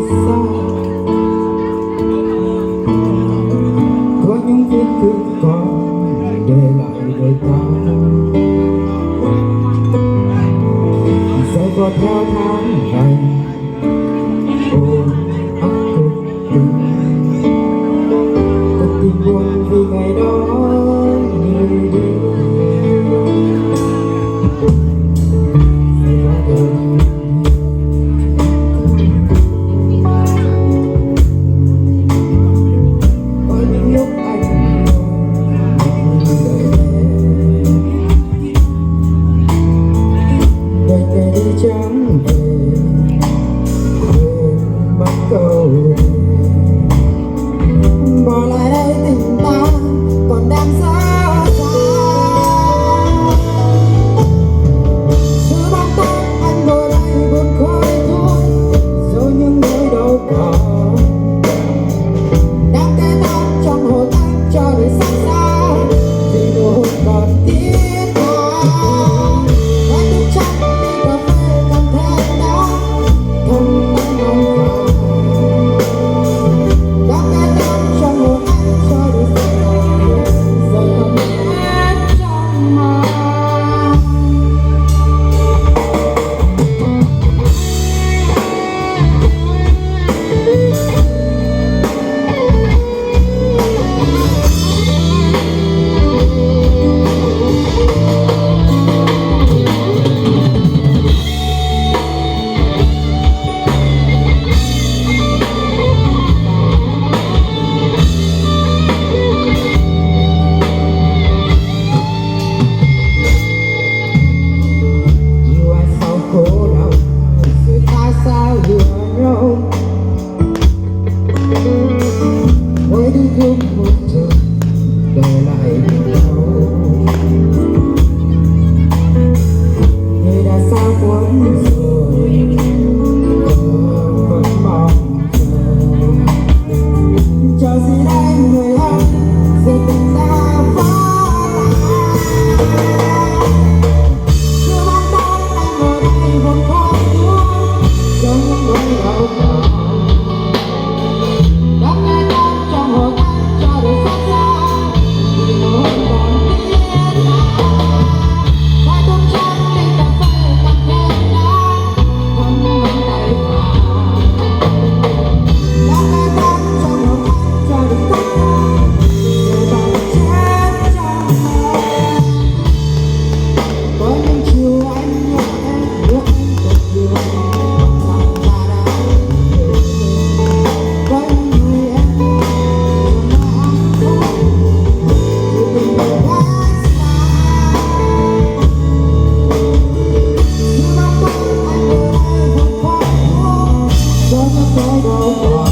xa. Có những vết thương còn để lại đời ta, sẽ có theo tháng ngày ôm ấp cuộc tình buồn vì ngày đó người đi. Chẳng về quên mất câu bỏ lại đây tình ta còn đang xa xa. Giữa bóng tối anh ngồi đây buồn khói thôi, rồi những nỗi đau còn đang kê tóc trong hồ anh cho đời xa xa, vì nụ hôn còn tiếc tha. Anh thức chắc đi cà phê cầm theo đó không anh mong vào, đang kê tóc trong hồ anh cho đời xa xa, giờ không biết trong mơ. Với đứa thương một trời để lại đau, người đã xa quấn rồi vẫn mong chờ gì đây người ơi, giờ tình ta phá tan. Chưa bóng tối anh ngồi đây buồn khói thuốc trong những nỗi đau còn. Don't